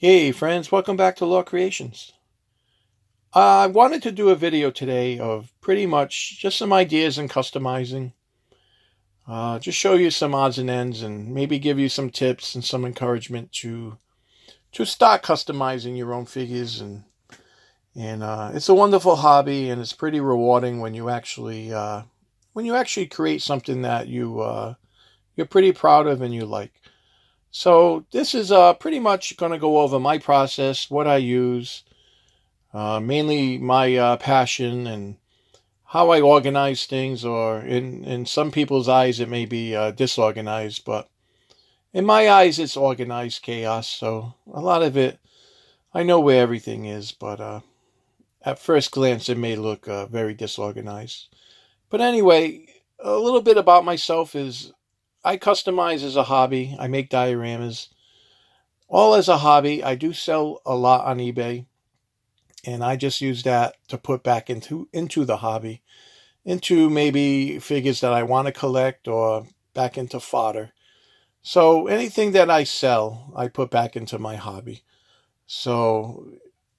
Hey friends, welcome back to Law Creations. I wanted to do a video today of pretty much just some ideas in customizing. Just show you some odds and ends and maybe give you some tips and some encouragement to start customizing your own figures and it's a wonderful hobby and it's pretty rewarding when you actually create something that you're pretty proud of and you like. So this is pretty much going to go over my process, what I use, mainly my passion and how I organize things, or in some people's eyes, it may be disorganized, but in my eyes, it's organized chaos. So a lot of it, I know where everything is, but at first glance, it may look very disorganized. But anyway, a little bit about myself is I customize as a hobby, I make dioramas. All as a hobby, I do sell a lot on eBay, and I just use that to put back into the hobby, into maybe figures that I want to collect or back into fodder. So anything that I sell, I put back into my hobby. So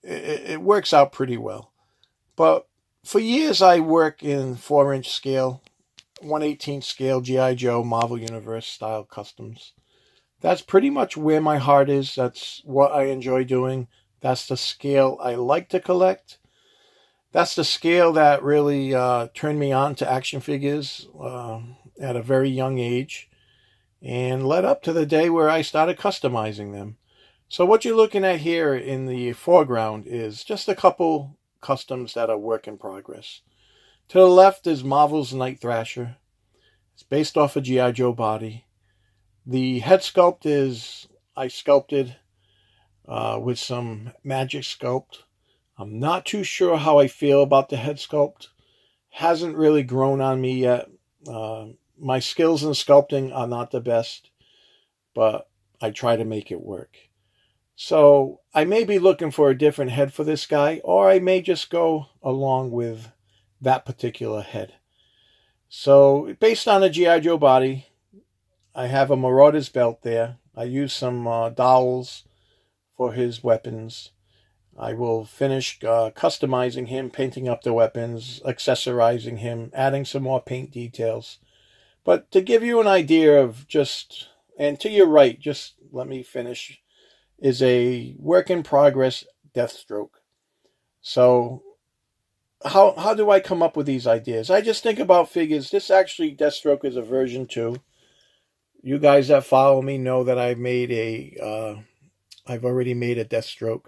it works out pretty well. But for years, I work in 4-inch scale, 1/18 scale GI Joe Marvel Universe style customs. That's pretty much where my heart is. That's what I enjoy doing. That's the scale I like to collect. That's the scale that really turned me on to action figures at a very young age and led up to the day where I started customizing them. So what you're looking at here in the foreground is just a couple customs that are work in progress. To the left is Marvel's Night Thrasher. It's based off a G.I. Joe body. The head sculpt is I sculpted with some Magic Sculpt. I'm not too sure how I feel about the head sculpt. Hasn't really grown on me yet. My skills in sculpting are not the best, but I try to make it work. So I may be looking for a different head for this guy, or I may just go along with that particular head. So based on a G.I. Joe body, I have a Marauder's belt there. I use some dowels for his weapons. I will finish customizing him, painting up the weapons, accessorizing him, adding some more paint details. But to give you an idea of just, and to your right, just let me finish, is a work in progress Deathstroke. So how do I come up with these ideas? I just think about figures. This actually, Deathstroke is a version 2. You guys that follow me know that I've already made a Deathstroke.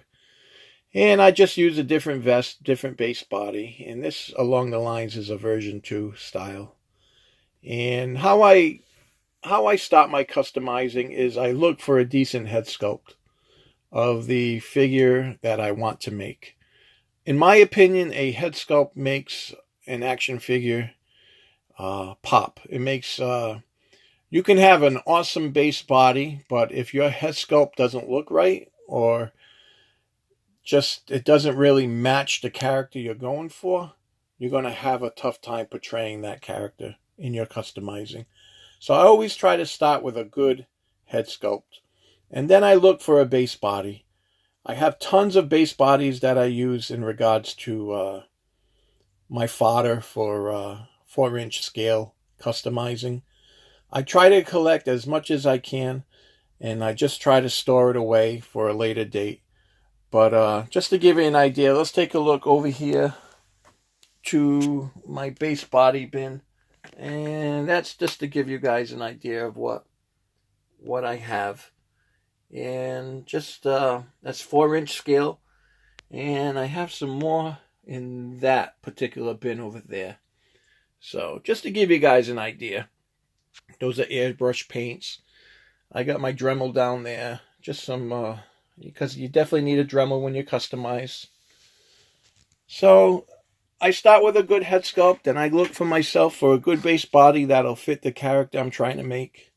And I just use a different vest, different base body. And this, along the lines, is a version 2 style. And how I start my customizing is I look for a decent head sculpt of the figure that I want to make. In my opinion, a head sculpt makes an action figure pop. It makes you can have an awesome base body, but if your head sculpt doesn't look right, or just it doesn't really match the character you're going for, you're going to have a tough time portraying that character in your customizing. So I always try to start with a good head sculpt, and then I look for a base body. I have tons of base bodies that I use in regards to my fodder for 4-inch scale customizing. I try to collect as much as I can, and I just try to store it away for a later date. But just to give you an idea, let's take a look over here to my base body bin. And that's just to give you guys an idea of what I have. And just that's 4-inch scale. And I have some more in that particular bin over there. So just to give you guys an idea, those are airbrush paints. I got my Dremel down there. Just some because you definitely need a Dremel when you customize. So I start with a good head sculpt, and I look for myself for a good base body that'll fit the character I'm trying to make.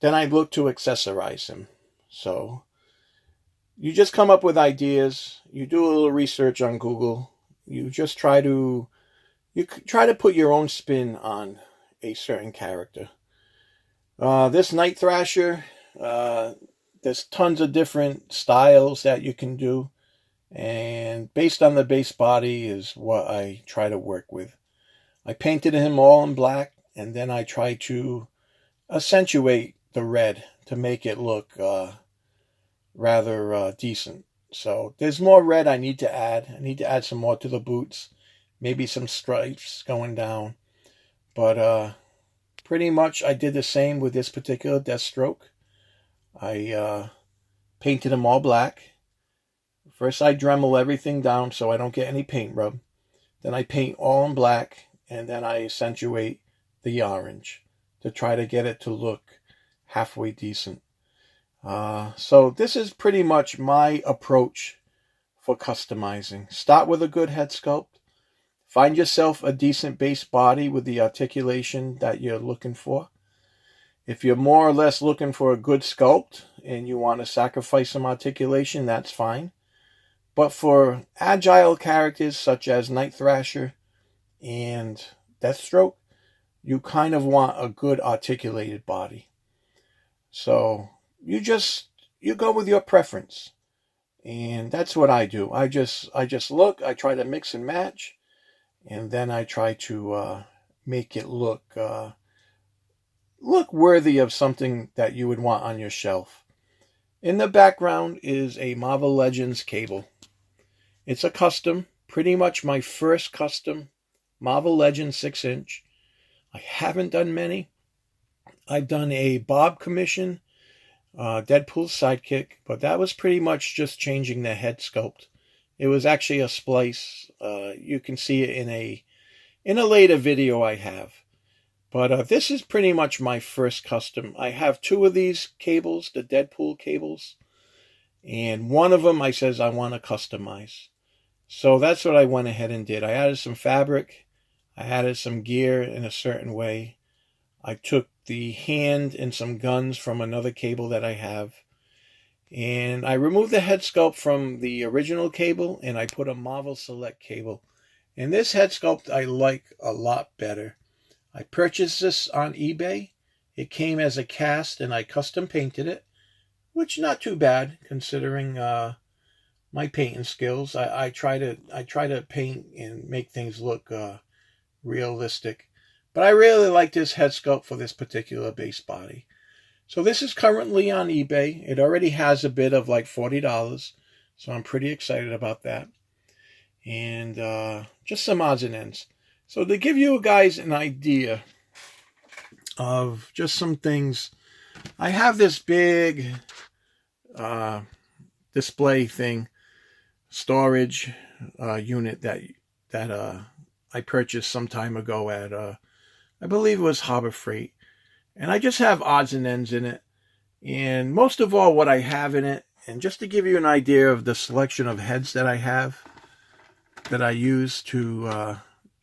Then I look to accessorize him. So you just come up with ideas. You do a little research on Google. You try to put your own spin on a certain character. This Night Thrasher, there's tons of different styles that you can do, and based on the base body is what I try to work with. I painted him all in black, and then I try to accentuate the red to make it look rather decent. So there's more red I need to add. I need to add some more to the boots, maybe some stripes going down. But pretty much I did the same with this particular Deathstroke. I painted him all black. First I Dremel everything down so I don't get any paint rub. Then I paint all in black, and then I accentuate the orange to try to get it to look halfway decent. So this is pretty much my approach for customizing. Start with a good head sculpt. Find yourself a decent base body with the articulation that you're looking for. If you're more or less looking for a good sculpt and you want to sacrifice some articulation, that's fine. But for agile characters such as Night Thrasher and Deathstroke, you kind of want a good articulated body. So you go with your preference. And that's what I do. I just look, I try to mix and match, and then I try to make it look worthy of something that you would want on your shelf. In the background is a Marvel Legends cable. It's a custom, pretty much my first custom Marvel Legends 6-inch. I haven't done many. I've done a Bob commission, Deadpool's sidekick, but that was pretty much just changing the head sculpt. It was actually a splice. You can see it in a later video I have. But this is pretty much my first custom. I have 2 of these cables, the Deadpool cables, and one of them I says I want to customize. So that's what I went ahead and did. I added some fabric. I added some gear in a certain way. I took the hand and some guns from another cable that I have. And I removed the head sculpt from the original cable, and I put a Marvel Select cable. And this head sculpt I like a lot better. I purchased this on eBay. It came as a cast, and I custom painted it, which not too bad considering my painting skills. I try to paint and make things look realistic. But I really like this head sculpt for this particular base body. So this is currently on eBay. It already has a bid of like $40. So I'm pretty excited about that. And just some odds and ends. So to give you guys an idea of just some things, I have this big display thing, storage unit that I purchased some time ago at I believe it was Harbor Freight. And I just have odds and ends in it. And most of all, what I have in it, and just to give you an idea of the selection of heads that I have, that I use to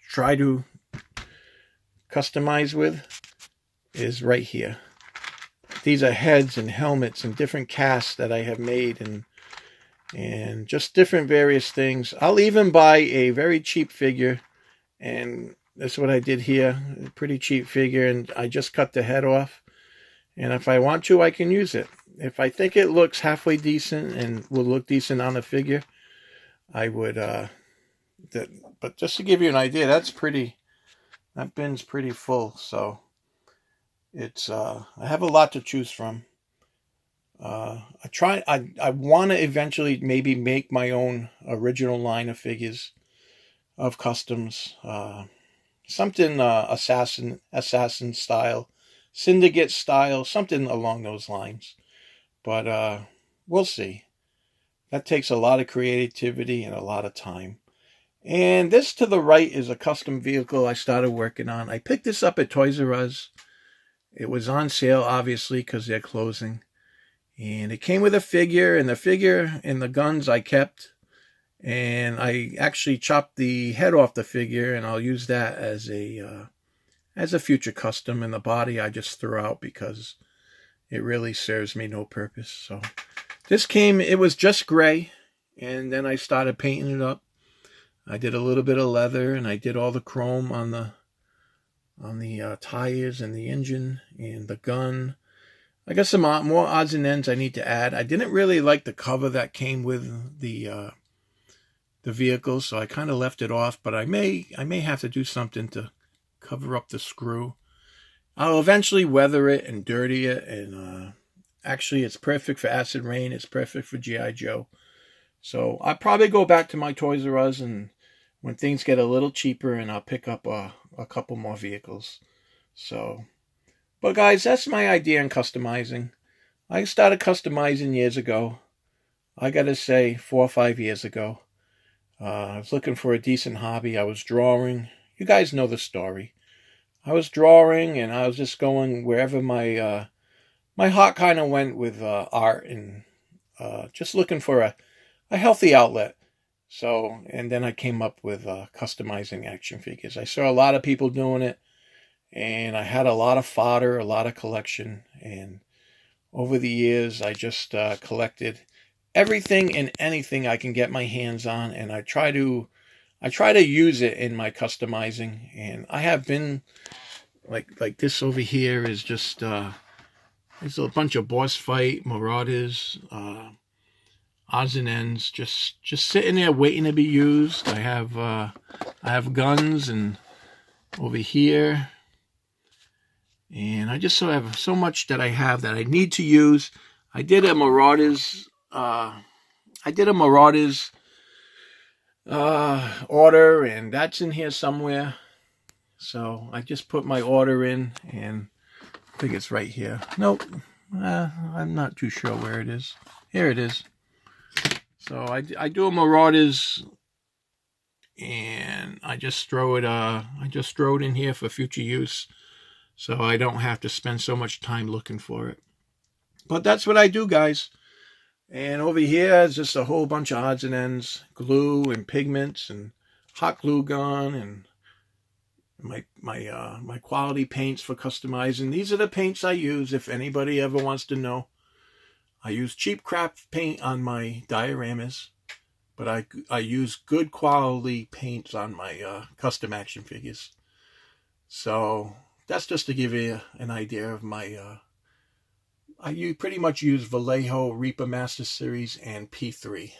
try to customize with, is right here. These are heads and helmets and different casts that I have made, and just different various things. I'll even buy a very cheap figure, and that's what I did here. A pretty cheap figure, and I just cut the head off. And if I want to, I can use it. If I think it looks halfway decent and will look decent on the figure, I would. But just to give you an idea, that bin's pretty full. So it's I have a lot to choose from. I want to eventually maybe make my own original line of figures, of customs. Something assassin style, syndicate style, something along those lines. But we'll see. That takes a lot of creativity and a lot of time. And this to the right is a custom vehicle I started working on. I picked this up at Toys R Us. It was on sale, obviously, because they're closing. And it came with a figure, and the figure and the guns I kept. And I actually chopped the head off the figure, and I'll use that as a future custom. And the body I just threw out because it really serves me no purpose. So this it was just gray, and then I started painting it up. I did a little bit of leather, and I did all the chrome on the tires and the engine and the gun. I got some more odds and ends I need to add. I didn't really like the cover that came with the vehicle, so I kind of left it off. But I may have to do something to cover up the screw. I'll eventually weather it and dirty it, and actually, it's perfect for acid rain. It's perfect for G.I. Joe. So I'll probably go back to my Toys R Us, and when things get a little cheaper, and I'll pick up a couple more vehicles. So. But guys, that's my idea on customizing. I started customizing years ago. I gotta say, 4 or 5 years ago. I was looking for a decent hobby. I was drawing. You guys know the story. I was drawing, and I was just going wherever my heart kind of went with art, and just looking for a healthy outlet. So, and then I came up with customizing action figures. I saw a lot of people doing it. And I had a lot of fodder, a lot of collection. And over the years, I just collected everything and anything I can get my hands on. And I try to use it in my customizing. And I have been, like this over here is just, it's a bunch of boss fight, Marauders, odds and ends, just sitting there waiting to be used. I have guns, and over here. And I just have so much that I have that I need to use. I did a Marauders order, and that's in here somewhere. So I just put my order in, and I think it's right here. Nope, I'm not too sure where it is. Here it is. So I do a Marauders, and I just throw it in here for future use. So I don't have to spend so much time looking for it. But that's what I do, guys. And over here is just a whole bunch of odds and ends, glue and pigments and hot glue gun, and my quality paints for customizing. These are the paints I use, if anybody ever wants to know. I use cheap crap paint on my dioramas, but I use good quality paints on my custom action figures. So that's just to give you an idea of my, I pretty much use Vallejo, Reaper Master Series, and P3.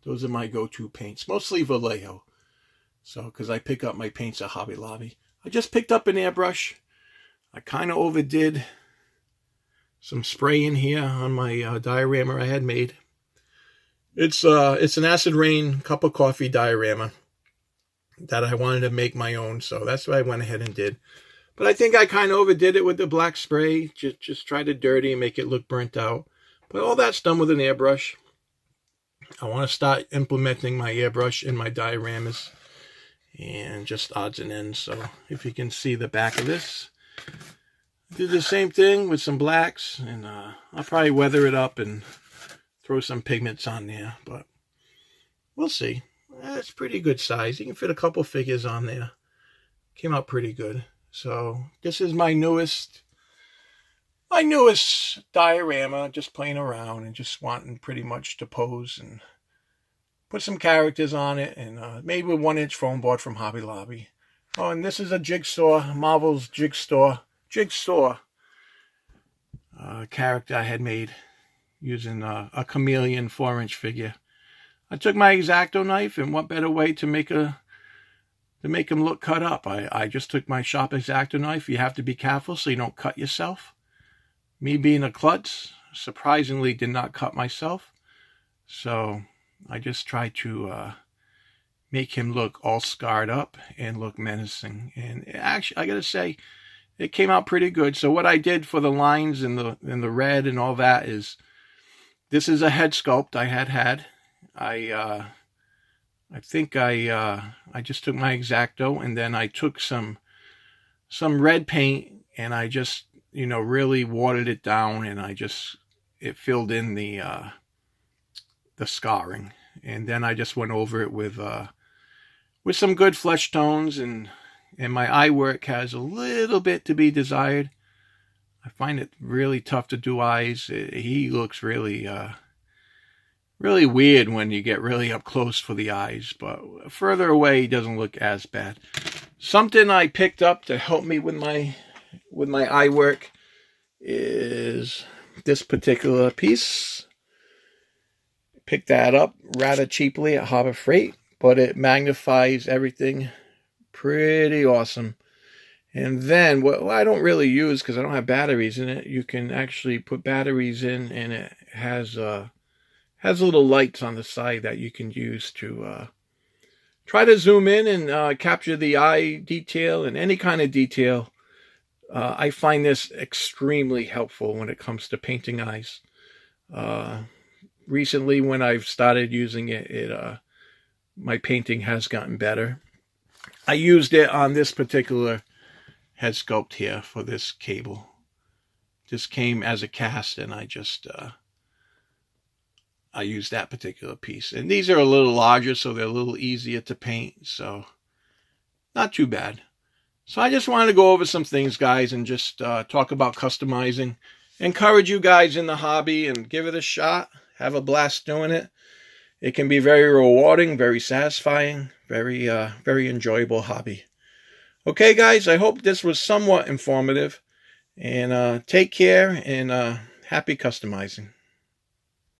Those are my go-to paints, mostly Vallejo. So, because I pick up my paints at Hobby Lobby. I just picked up an airbrush. I kind of overdid some spray in here on my diorama I had made. It's an acid rain cup of coffee diorama that I wanted to make my own, so that's what I went ahead and did. But I think I kind of overdid it with the black spray. Just try to dirty and make it look burnt out. But all that's done with an airbrush. I want to start implementing my airbrush in my dioramas. And just odds and ends. So if you can see the back of this. Do the same thing with some blacks. And I'll probably weather it up and throw some pigments on there. But we'll see. It's pretty good size. You can fit a couple figures on there. Came out pretty good. So this is my newest diorama, just playing around and just wanting pretty much to pose and put some characters on it, and made with 1-inch foam board from Hobby Lobby. Oh, and this is a Jigsaw, Marvel's Jigsaw character I had made using a chameleon 4-inch figure. I took my X-Acto knife, and what better way to make him look cut up. I just took my sharp X-Acto knife. You have to be careful so you don't cut yourself. Me being a klutz, surprisingly did not cut myself. So I just tried to make him look all scarred up and look menacing. And actually, I gotta say, it came out pretty good. So what I did for the lines and the red and all that is, this is a head sculpt I had. I think I just took my X-Acto, and then I took some red paint, and I just, really watered it down, and it filled in the scarring. And then I just went over it with some good flesh tones, and my eye work has a little bit to be desired. I find it really tough to do eyes. He looks really weird when you get really up close for the eyes, but further away he doesn't look as bad. Something I picked up to help me with my eye work is this particular piece. Picked that up rather cheaply at Harbor Freight, but it magnifies everything pretty awesome. And then what I don't really use because I don't have batteries in it, you can actually put batteries in, and it has little lights on the side that you can use to try to zoom in and capture the eye detail and any kind of detail. I find this extremely helpful when it comes to painting eyes. Recently, when I've started using it, my painting has gotten better. I used it on this particular head sculpt here for this cable. This came as a cast, and I used that particular piece. And these are a little larger, so they're a little easier to paint. So not too bad. So I just wanted to go over some things, guys, and just talk about customizing. Encourage you guys in the hobby and give it a shot. Have a blast doing it. It can be very rewarding, very satisfying, very enjoyable hobby. Okay, guys, I hope this was somewhat informative. And take care and happy customizing.